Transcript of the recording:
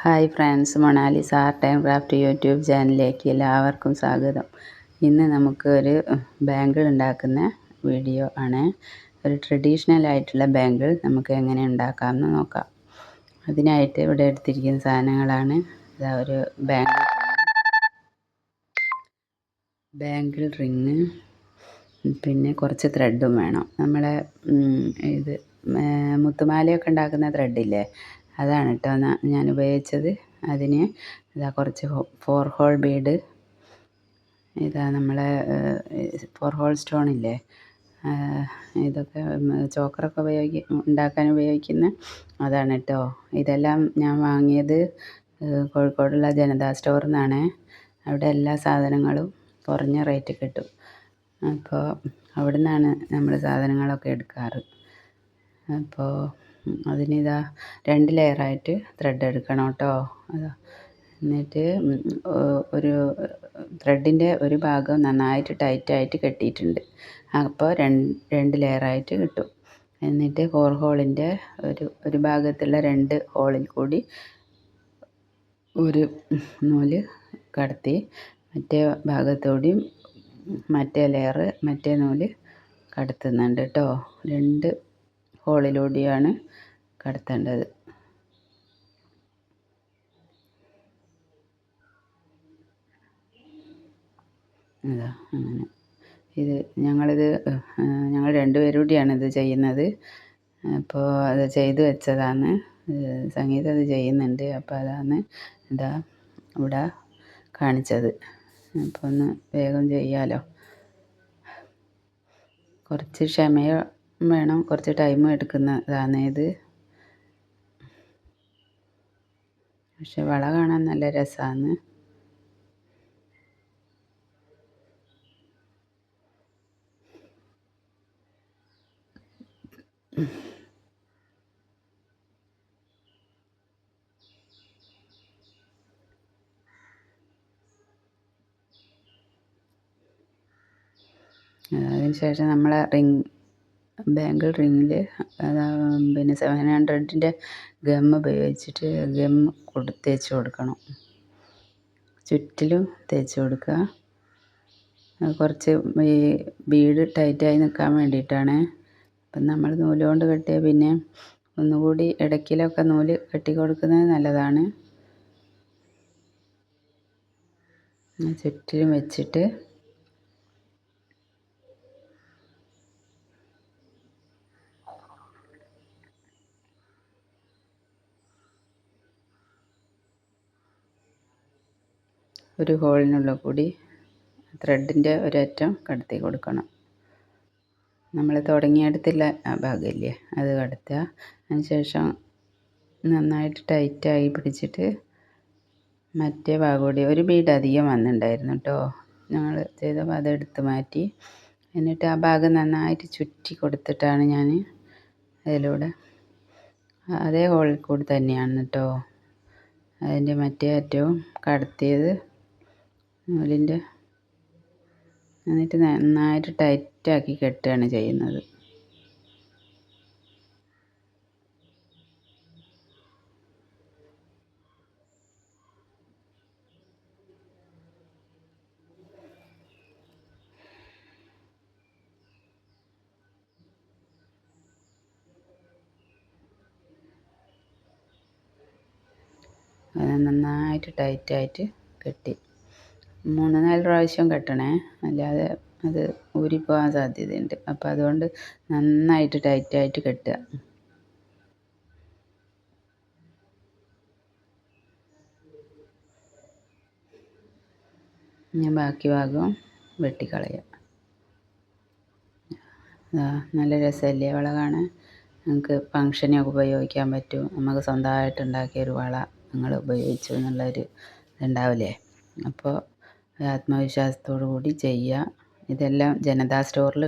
Hi friends, Mona Lisa art and craft YouTube ചാനലിലേക്ക് എല്ലാവർക്കും സ്വാഗതം. ഇന്ന് നമുക്ക് ഒരു ബാങ്കിൾ ഉണ്ടാക്കുന്ന വീഡിയോ ആണ്. ഒരു ട്രഡീഷണൽ ആയിട്ടുള്ള ബാങ്കിൾ നമുക്ക് എങ്ങനെ ഉണ്ടാക്കാമെന്ന് നോക്കാം. അതിനായിട്ട് ഇവിടെ എടുത്തിരിക്കുന്ന സാധനങ്ങളാണ് ഒരു ബാങ്കിൾ റിങ്, പിന്നെ കുറച്ച് ത്രെഡും വേണം. നമ്മളെ ഇത് മുത്തുമാലയൊക്കെ ഉണ്ടാക്കുന്ന ത്രെഡില്ലേ, അതാണ് കേട്ടോ ഞാൻ ഉപയോഗിച്ചത്. അതിന് കുറച്ച് 4 ഹോൾ ബീഡ്, നമ്മളെ 4 ഹോൾ സ്റ്റോൺ ഇല്ലേ, ഇതൊക്കെ ചോക്കറൊക്കെ ഉണ്ടാക്കാൻ ഉപയോഗിക്കുന്ന അതാണ് കേട്ടോ. ഇതെല്ലാം ഞാൻ വാങ്ങിയത് കോഴിക്കോടുള്ള ജനതാ സ്റ്റോറിൽ നിന്നാണ്. അവിടെ എല്ലാ സാധനങ്ങളും കുറഞ്ഞ റേറ്റ് കിട്ടും. അപ്പോൾ അവിടെ നിന്നാണ് നമ്മൾ സാധനങ്ങളൊക്കെ എടുക്കാറ്. അപ്പോൾ അതിനിതാ 2 ലെയറായിട്ട് ത്രെഡ് എടുക്കണം കേട്ടോ. എന്നിട്ട് ഒരു ത്രെഡിൻ്റെ ഒരു ഭാഗം നന്നായിട്ട് ടൈറ്റായിട്ട് കെട്ടിയിട്ടുണ്ട്. അപ്പോൾ 2 ലെയറായിട്ട് കിട്ടും. എന്നിട്ട് 4 ഹോളിൻ്റെ ഒരു ഭാഗത്തുള്ള 2 ഹോളിൽ കൂടി ഒരു നൂല് കടത്തി മറ്റേ ഭാഗത്തോടെയും മറ്റേ ലെയർ മറ്റേ നൂല് കടത്തുന്നുണ്ട് കേട്ടോ. 2 ഹോളിലൂടെയാണ് കടത്തേണ്ടത്. അങ്ങനെ ഞങ്ങൾ 2 പേരും കൂടിയാണ് ഇത് ചെയ്യുന്നത്. അപ്പോൾ അത് ചെയ്ത് വെച്ചതാണ്. സംഗീത അത് ചെയ്യുന്നുണ്ട്. അപ്പോൾ അതാണ് ഇവിടെ കാണിച്ചത്. അപ്പോൾ ഒന്ന് വേഗം ചെയ്യാമല്ലോ. കുറച്ച് ക്ഷമയും വേണം, കുറച്ച് ടൈമും എടുക്കുന്നതാണ് ഇത്. പക്ഷെ വള കാണാൻ നല്ല രസമാണ്. അതിന് ശേഷം നമ്മളെ ബാങ്കിൾ റിങ്ങിൽ പിന്നെ 700ൻ്റെ ഗം ഉപയോഗിച്ചിട്ട് ഗം തേച്ച് കൊടുക്കണം. ചുറ്റിലും തേച്ച് കൊടുക്കുക. കുറച്ച് ഈ ബീഡ് ടൈറ്റായി നിൽക്കാൻ വേണ്ടിയിട്ടാണ്. അപ്പം നമ്മൾ നൂല് കൊണ്ട് കെട്ടിയാൽ പിന്നെ ഒന്നുകൂടി ഇടയ്ക്കിലൊക്കെ നൂല് കെട്ടി കൊടുക്കുന്നത് നല്ലതാണ്. ചുറ്റിലും വെച്ചിട്ട് ഒരു ഹോളിനുള്ളിൽ കൂടി ത്രെഡിൻ്റെ ഒരറ്റം കടത്തി കൊടുക്കണം. നമ്മൾ തുടങ്ങിയെടുത്തുള്ള ആ ഭാഗമില്ലേ, അത് കടത്തുക. അതിന് ശേഷം നന്നായിട്ട് ടൈറ്റായി പിടിച്ചിട്ട് മറ്റേ ഭാഗം കൂടി ഒരു ബീഡ് അധികം വന്നിട്ടുണ്ടായിരുന്നു കേട്ടോ. ഞങ്ങൾ ചെയ്തപ്പോൾ അതെടുത്ത് മാറ്റി. എന്നിട്ട് ആ ഭാഗം നന്നായിട്ട് ചുറ്റി കൊടുത്തിട്ടാണ് ഞാൻ അതിലൂടെ അതേ ഹോളിൽ കൂടി തന്നെയാണ് കേട്ടോ അതിൻ്റെ മറ്റേ അറ്റവും കടത്തിയത് നൂലിൻ്റെ. എന്നിട്ട് നന്നായിട്ട് ടൈറ്റാക്കി കെട്ടുകയാണ് ചെയ്യുന്നത്. അത് നന്നായിട്ട് ടൈറ്റായിട്ട് കെട്ടി 3-4 പ്രാവശ്യം കെട്ടണേ, അല്ലാതെ അത് ഊരിപ്പോകാൻ സാധ്യതയുണ്ട്. അപ്പോൾ അതുകൊണ്ട് നന്നായിട്ട് ടൈറ്റായിട്ട് കെട്ടുക. ഞാൻ ബാക്കി ഭാഗം വെട്ടിക്കളയാം. നല്ല രസമല്ലേ വള കാണാൻ? നമുക്ക് ഫങ്ഷനൊക്കെ ഉപയോഗിക്കാൻ പറ്റും. നമുക്ക് സ്വന്തമായിട്ട് ഉണ്ടാക്കിയൊരു വള നിങ്ങൾ ഉപയോഗിച്ചു എന്നുള്ളൊരു ഇതുണ്ടാവില്ലേ. അപ്പോൾ ആത്മവിശ്വാസത്തോടു കൂടി ചെയ്യുക. ഇതെല്ലാം ജനതാ സ്റ്റോറിൽ